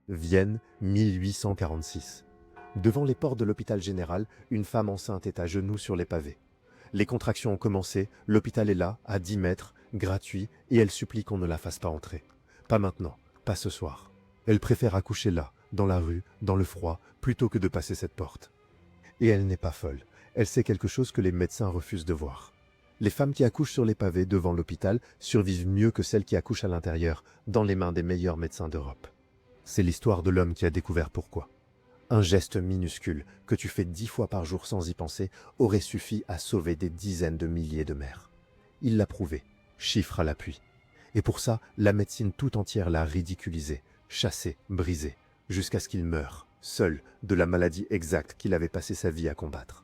Vienne, 1846. Devant les portes de l'hôpital général, une femme enceinte est à genoux sur les pavés. Les contractions ont commencé, l'hôpital est là, à 10 mètres, gratuit, et elle supplie qu'on ne la fasse pas entrer. Pas maintenant, pas ce soir. Elle préfère accoucher là, dans la rue, dans le froid, plutôt que de passer cette porte. Et elle n'est pas folle. Elle sait quelque chose que les médecins refusent de voir. Les femmes qui accouchent sur les pavés devant l'hôpital survivent mieux que celles qui accouchent à l'intérieur, dans les mains des meilleurs médecins d'Europe. C'est l'histoire de l'homme qui a découvert pourquoi. Un geste minuscule, que tu fais 10 fois par jour sans y penser, aurait suffi à sauver des dizaines de milliers de mères. Il l'a prouvé, chiffre à l'appui. Et pour ça, la médecine tout entière l'a ridiculisé, chassé, brisé, jusqu'à ce qu'il meure, seul, de la maladie exacte qu'il avait passé sa vie à combattre.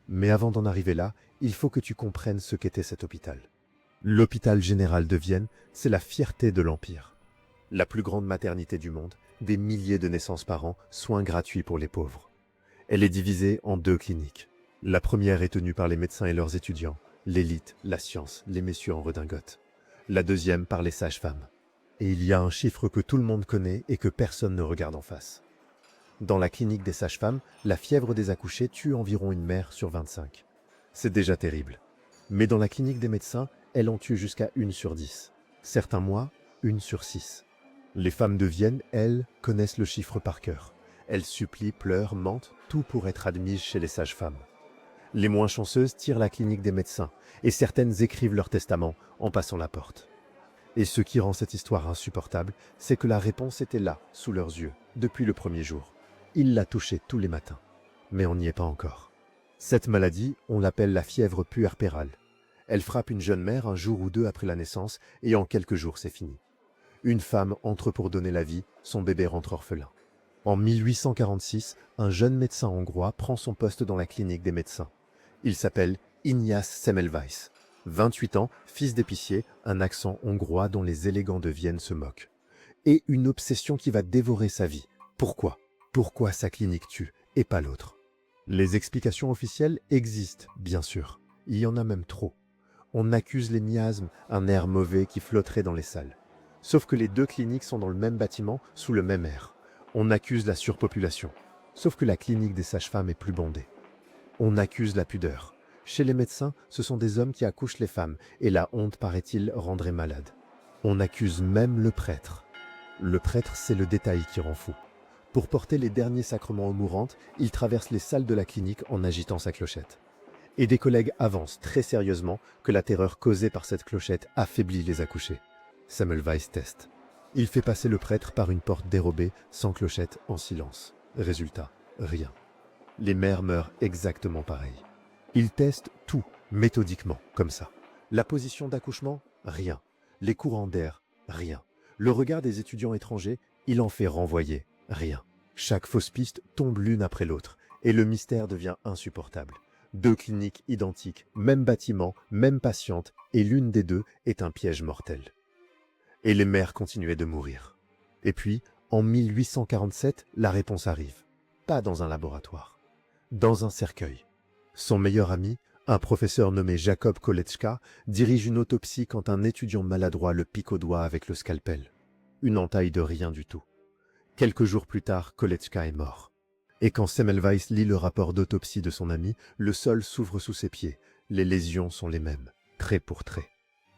Mais avant d'en arriver là, il faut que tu comprennes ce qu'était cet hôpital. L'hôpital général de Vienne, c'est la fierté de l'Empire. La plus grande maternité du monde, des milliers de naissances par an, soins gratuits pour les pauvres. Elle est divisée en 2 cliniques. La première est tenue par les médecins et leurs étudiants, l'élite, la science, les messieurs en redingote. La deuxième par les sages-femmes. Et il y a un chiffre que tout le monde connaît et que personne ne regarde en face. Dans la clinique des sages-femmes, la fièvre des accouchés tue environ une mère sur 25. C'est déjà terrible. Mais dans la clinique des médecins, elle en tue jusqu'à 1 sur 10. Certains mois, 1 sur 6. Les femmes de Vienne, elles, connaissent le chiffre par cœur. Elles supplient, pleurent, mentent, tout pour être admises chez les sages-femmes. Les moins chanceuses tirent la clinique des médecins, et certaines écrivent leur testament en passant la porte. Et ce qui rend cette histoire insupportable, c'est que la réponse était là, sous leurs yeux, depuis le premier jour. Ils la touchaient tous les matins. Mais on n'y est pas encore. Cette maladie, on l'appelle la fièvre puerpérale. Elle frappe une jeune mère un jour ou deux après la naissance, et en quelques jours c'est fini. Une femme entre pour donner la vie, son bébé rentre orphelin. En 1846, un jeune médecin hongrois prend son poste dans la clinique des médecins. Il s'appelle Ignaz Semmelweis. 28 ans, fils d'épicier, un accent hongrois dont les élégants de Vienne se moquent. Et une obsession qui va dévorer sa vie. Pourquoi ? Pourquoi sa clinique tue et pas l'autre ? Les explications officielles existent, bien sûr. Il y en a même trop. On accuse les miasmes, un air mauvais qui flotterait dans les salles. Sauf que les 2 cliniques sont dans le même bâtiment, sous le même air. On accuse la surpopulation. Sauf que la clinique des sages-femmes est plus bondée. On accuse la pudeur. Chez les médecins, ce sont des hommes qui accouchent les femmes, et la honte, paraît-il, rendrait malade. On accuse même le prêtre. Le prêtre, c'est le détail qui rend fou. Pour porter les derniers sacrements aux mourantes, il traverse les salles de la clinique en agitant sa clochette. Et des collègues avancent très sérieusement que la terreur causée par cette clochette affaiblit les accouchés. Semmelweis teste. Il fait passer le prêtre par une porte dérobée, sans clochette, en silence. Résultat, rien. Les mères meurent exactement pareil. Il teste tout, méthodiquement, comme ça. La position d'accouchement, rien. Les courants d'air, rien. Le regard des étudiants étrangers, il en fait renvoyer, rien. Chaque fausse piste tombe l'une après l'autre, et le mystère devient insupportable. 2 cliniques identiques, même bâtiment, même patiente, et l'une des 2 est un piège mortel. Et les mères continuaient de mourir. Et puis, en 1847, la réponse arrive. Pas dans un laboratoire. Dans un cercueil. Son meilleur ami, un professeur nommé Jacob Kolletschka, dirige une autopsie quand un étudiant maladroit le pique au doigt avec le scalpel. Une entaille de rien du tout. Quelques jours plus tard, Kolletschka est mort. Et quand Semmelweis lit le rapport d'autopsie de son ami, le sol s'ouvre sous ses pieds. Les lésions sont les mêmes, trait pour trait.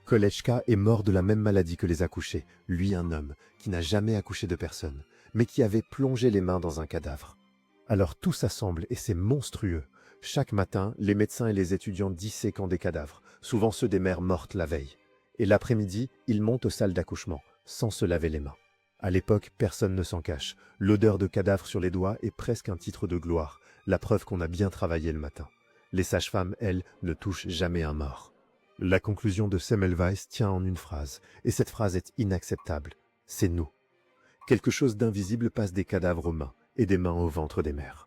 Kolletschka est mort de la même maladie que les accouchés, lui un homme qui n'a jamais accouché de personne, mais qui avait plongé les mains dans un cadavre. Alors tout s'assemble et c'est monstrueux. Chaque matin, les médecins et les étudiants disséquent des cadavres, souvent ceux des mères mortes la veille. Et l'après-midi, ils montent aux salles d'accouchement, sans se laver les mains. À l'époque, personne ne s'en cache. L'odeur de cadavre sur les doigts est presque un titre de gloire, la preuve qu'on a bien travaillé le matin. Les sages-femmes, elles, ne touchent jamais un mort. La conclusion de Semmelweis tient en une phrase, et cette phrase est inacceptable. C'est nous. Quelque chose d'invisible passe des cadavres aux mains, et des mains au ventre des mères.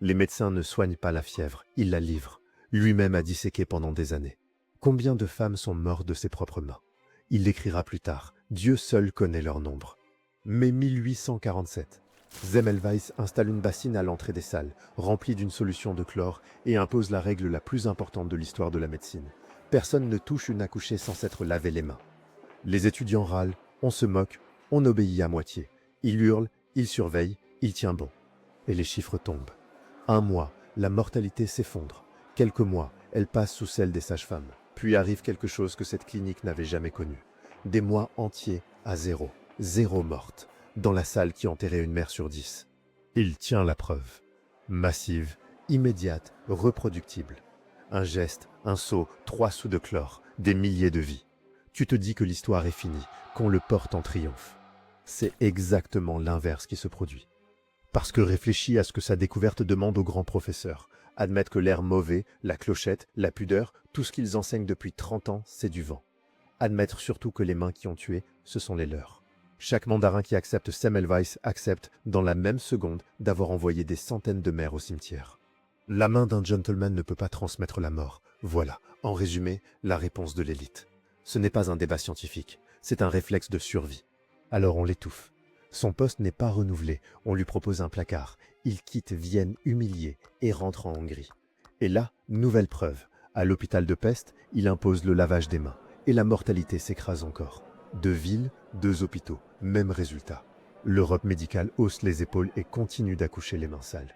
Les médecins ne soignent pas la fièvre, ils la livrent. Lui-même a disséqué pendant des années. Combien de femmes sont mortes de ses propres mains? Il l'écrira plus tard. Dieu seul connaît leur nombre. Mais 1847. Semmelweis installe une bassine à l'entrée des salles, remplie d'une solution de chlore, et impose la règle la plus importante de l'histoire de la médecine. Personne ne touche une accouchée sans s'être lavé les mains. Les étudiants râlent, on se moque, on obéit à moitié. Ils hurlent, Il surveille, il tient bon. Et les chiffres tombent. 1 mois, la mortalité s'effondre. Quelques mois, elle passe sous celle des sages-femmes. Puis arrive quelque chose que cette clinique n'avait jamais connu. Des mois entiers à zéro. 0 morte. Dans la salle qui enterrait une mère sur 10. Il tient la preuve. Massive, immédiate, reproductible. Un geste, un seau, 3 sous de chlore, des milliers de vies. Tu te dis que l'histoire est finie, qu'on le porte en triomphe. C'est exactement l'inverse qui se produit. Parce que réfléchis à ce que sa découverte demande aux grands professeurs. Admettre que l'air mauvais, la clochette, la pudeur, tout ce qu'ils enseignent depuis 30 ans, c'est du vent. Admettre surtout que les mains qui ont tué, ce sont les leurs. Chaque mandarin qui accepte Semmelweis accepte, dans la même seconde, d'avoir envoyé des centaines de mères au cimetière. La main d'un gentleman ne peut pas transmettre la mort. Voilà, en résumé, la réponse de l'élite. Ce n'est pas un débat scientifique, c'est un réflexe de survie. Alors on l'étouffe. Son poste n'est pas renouvelé, on lui propose un placard. Il quitte Vienne humilié et rentre en Hongrie. Et là, nouvelle preuve. À l'hôpital de Pest, il impose le lavage des mains. Et la mortalité s'écrase encore. 2 villes, 2 hôpitaux, même résultat. L'Europe médicale hausse les épaules et continue d'accoucher les mains sales.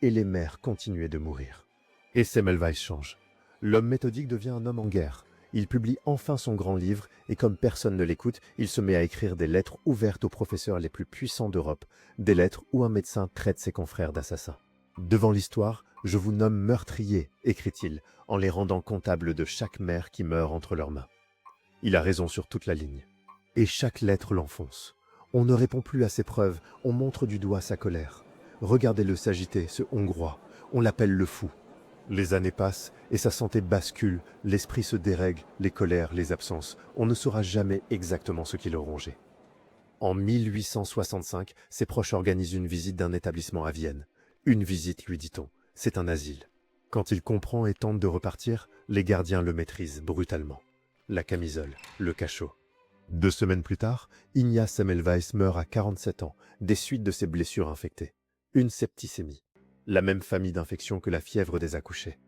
Et les mères continuaient de mourir. Et Semmelweis change. L'homme méthodique devient un homme en guerre. Il publie enfin son grand livre et comme personne ne l'écoute, il se met à écrire des lettres ouvertes aux professeurs les plus puissants d'Europe, des lettres où un médecin traite ses confrères d'assassins. Devant l'histoire, je vous nomme meurtrier, écrit-il, en les rendant comptables de chaque mère qui meurt entre leurs mains. Il a raison sur toute la ligne. Et chaque lettre l'enfonce. On ne répond plus à ses preuves, on montre du doigt sa colère. Regardez-le s'agiter, ce Hongrois, on l'appelle le fou. Les années passent et sa santé bascule, l'esprit se dérègle, les colères, les absences. On ne saura jamais exactement ce qui le rongeait. En 1865, ses proches organisent une visite d'un établissement à Vienne. Une visite, lui dit-on, c'est un asile. Quand il comprend et tente de repartir, les gardiens le maîtrisent brutalement. La camisole, le cachot. 2 semaines plus tard, Ignaz Semmelweis meurt à 47 ans, des suites de ses blessures infectées. Une septicémie. La même famille d'infection que la fièvre des accouchés.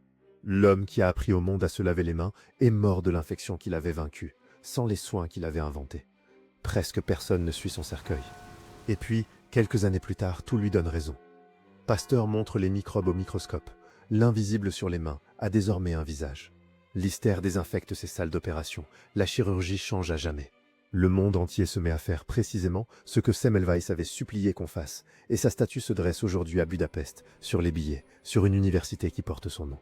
L'homme qui a appris au monde à se laver les mains est mort de l'infection qu'il avait vaincue, sans les soins qu'il avait inventés. Presque personne ne suit son cercueil. Et puis, quelques années plus tard, tout lui donne raison. Pasteur montre les microbes au microscope. L'invisible sur les mains a désormais un visage. Lister désinfecte ses salles d'opération. La chirurgie change à jamais. Le monde entier se met à faire précisément ce que Semmelweis avait supplié qu'on fasse, et sa statue se dresse aujourd'hui à Budapest, sur les billets, sur une université qui porte son nom.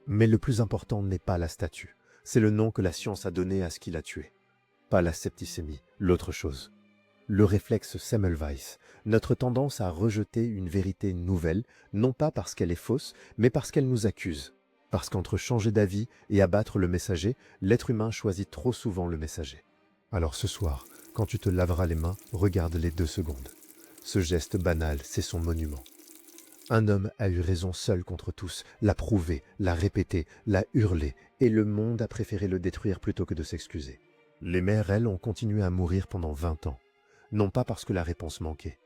Mais le plus important n'est pas la statue, c'est le nom que la science a donné à ce qui l'a tué. Pas la septicémie, l'autre chose. Le réflexe Semmelweis, notre tendance à rejeter une vérité nouvelle, non pas parce qu'elle est fausse, mais parce qu'elle nous accuse. Parce qu'entre changer d'avis et abattre le messager, l'être humain choisit trop souvent le messager. Alors ce soir, quand tu te laveras les mains, regarde les 2 secondes. Ce geste banal, c'est son monument. Un homme a eu raison seul contre tous, l'a prouvé, l'a répété, l'a hurlé, et le monde a préféré le détruire plutôt que de s'excuser. Les mères, elles, ont continué à mourir pendant 20 ans. Non pas parce que la réponse manquait,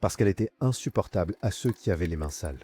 parce qu'elle était insupportable à ceux qui avaient les mains sales.